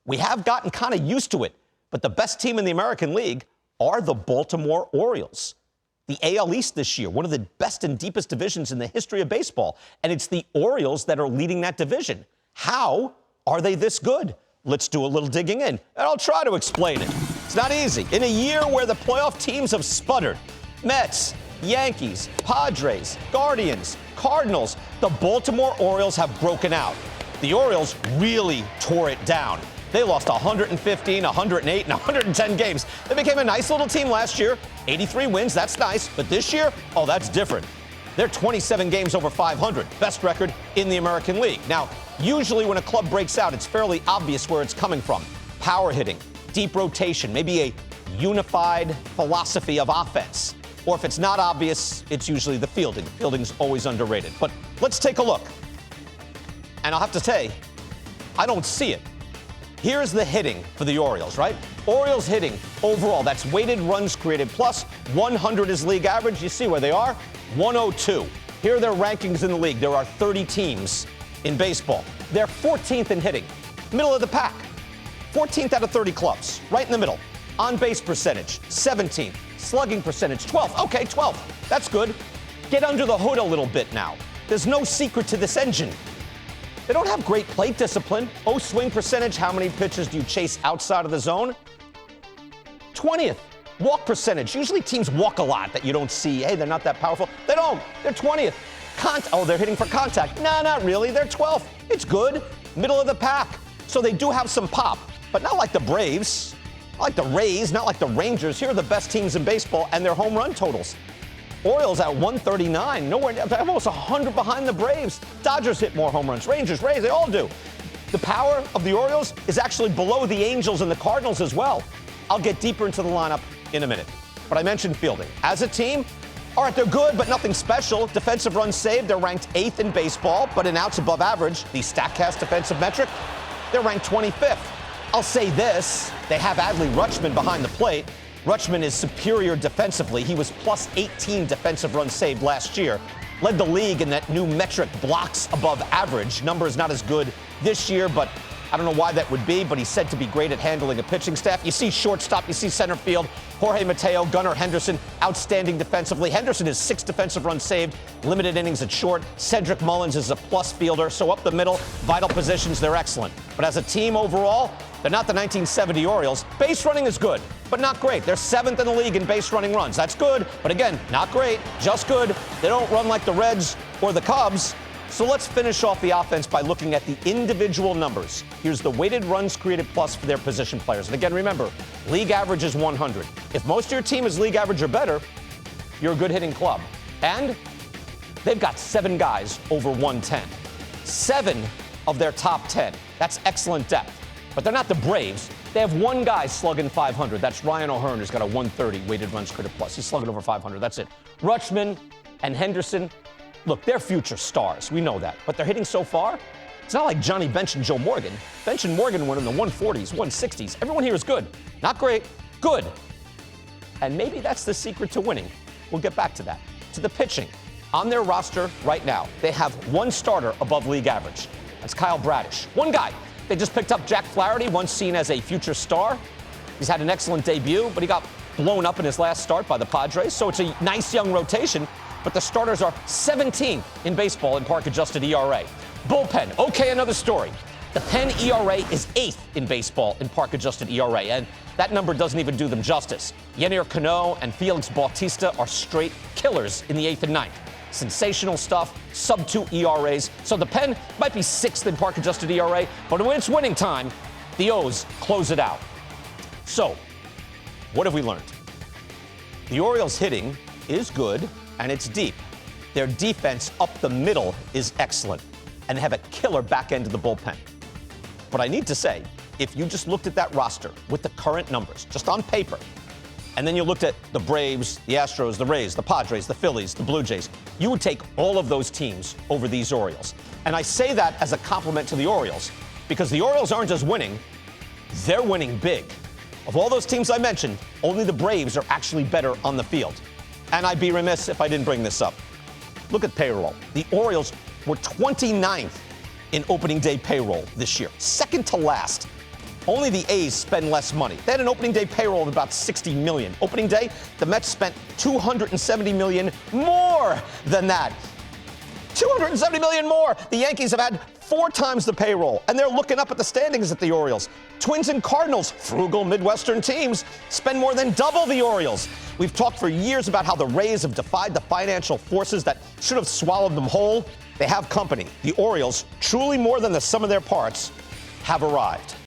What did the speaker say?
We have gotten kind of used to it, but the best team in the American League are the Baltimore Orioles. The AL East this year, one of the best and deepest divisions in the history of baseball, and it's the Orioles that are leading that division. How are they this good? Let's do a little digging in, and I'll try to explain it. It's not easy. In a year where the playoff teams have sputtered, Mets, Yankees, Padres, Guardians, Cardinals, the Baltimore Orioles have broken out. The Orioles really tore it down. They lost 115, 108, and 110 games. They became a nice little team last year. 83 wins, that's nice. But this year, oh, that's different. They're 27 games over 500, best record in the American League. Now, usually when a club breaks out, it's fairly obvious where it's coming from. Power hitting, deep rotation, maybe a unified philosophy of offense. Or if it's not obvious, it's usually the fielding. Fielding's always underrated. But let's take a look. And I'll have to say, I don't see it. Here's the hitting for the Orioles, right? Orioles hitting overall, that's weighted runs created plus 100 is league average. You see where they are? 102. Here are their rankings in the league. There are 30 teams in baseball. They're 14th in hitting, middle of the pack. 14th out of 30 clubs, right in the middle. On base percentage, 17th. Slugging percentage, 12th. Okay, 12th. That's good. Get under the hood a little bit now. There's no secret to this engine. They don't have great plate discipline. Oh, swing percentage, how many pitches do you chase outside of the zone? 20th. Walk percentage. Usually teams walk a lot that you don't see. Hey, they're not that powerful. They don't. They're 20th. Oh, they're hitting for contact. No, not really. They're 12th. It's good. Middle of the pack. So they do have some pop, but not like the Braves, not like the Rays, not like the Rangers. Here are the best teams in baseball and their home run totals. Orioles at 139, nowhere, almost 100 behind the Braves. Dodgers hit more home runs. Rangers, Rays, they all do. The power of the Orioles is actually below the Angels and the Cardinals as well. I'll get deeper into the lineup in a minute. But I mentioned fielding. As a team, all right, they're good, but nothing special. Defensive runs saved, they're ranked 8th in baseball, but in outs above average, the StatCast defensive metric, they're ranked 25th. I'll say this, they have Adley Rutschman behind the plate. Rutschman is superior defensively. He was plus 18 defensive runs saved last year. Led the league in that new metric, blocks above average. Number is not as good this year, but I don't know why that would be, but he's said to be great at handling a pitching staff. You see shortstop, you see center field. Jorge Mateo, Gunnar Henderson, outstanding defensively. Henderson is 6 defensive runs saved, limited innings at short. Cedric Mullins is a plus fielder, so up the middle, vital positions, they're excellent. But as a team overall, they're not the 1970 Orioles. Base running is good, but not great. They're 7th in the league in base running runs. That's good, but again, not great, just good. They don't run like the Reds or the Cubs. So let's finish off the offense by looking at the individual numbers. Here's the weighted runs created plus for their position players. And again, remember, league average is 100. If most of your team is league average or better, you're a good hitting club. And they've got 7 guys over 110. 7 of their top 10. That's excellent depth. But they're not the Braves. They have 1 guy slugging 500. That's Ryan O'Hearn, who's got a 130 weighted runs created plus. He's slugging over 500. That's it. Rutschman and Henderson, look, they're future stars. We know that. But they're hitting so far. It's not like Johnny Bench and Joe Morgan. Bench and Morgan went in the 140s, 160s. Everyone here is good. Not great, good. And maybe that's the secret to winning. We'll get back to that. To the pitching. On their roster right now, they have 1 starter above league average. That's Kyle Bradish. 1 guy. They just picked up Jack Flaherty, once seen as a future star. He's had an excellent debut, but he got blown up in his last start by the Padres. So it's a nice young rotation. But the starters are 17th in baseball in park-adjusted ERA. Bullpen, okay, another story. The Penn ERA is 8th in baseball in park-adjusted ERA, and that number doesn't even do them justice. Yennier Cano and Felix Bautista are straight killers in the 8th and 9th. Sensational stuff, sub-2 ERAs. So the Penn might be 6th in park-adjusted ERA, but when it's winning time, the O's close it out. So, what have we learned? The Orioles' hitting is good, and it's deep. Their defense up the middle is excellent, and they have a killer back end of the bullpen. But I need to say, if you just looked at that roster with the current numbers, just on paper, and then you looked at the Braves, the Astros, the Rays, the Padres, the Phillies, the Blue Jays, you would take all of those teams over these Orioles. And I say that as a compliment to the Orioles, because the Orioles aren't just winning, they're winning big. Of all those teams I mentioned, only the Braves are actually better on the field. And I'd be remiss if I didn't bring this up. Look at payroll. The Orioles were 29th in opening day payroll this year, second to last. Only the A's spend less money. They had an opening day payroll of about $60 million. Opening day, the Mets spent $270 million more than that. $270 million more. The Yankees have had 4 times the payroll, and they're looking up at the standings at the Orioles. Twins and Cardinals, frugal Midwestern teams, spend more than double the Orioles. We've talked for years about how the Rays have defied the financial forces that should have swallowed them whole. They have company. The Orioles, truly more than the sum of their parts, have arrived.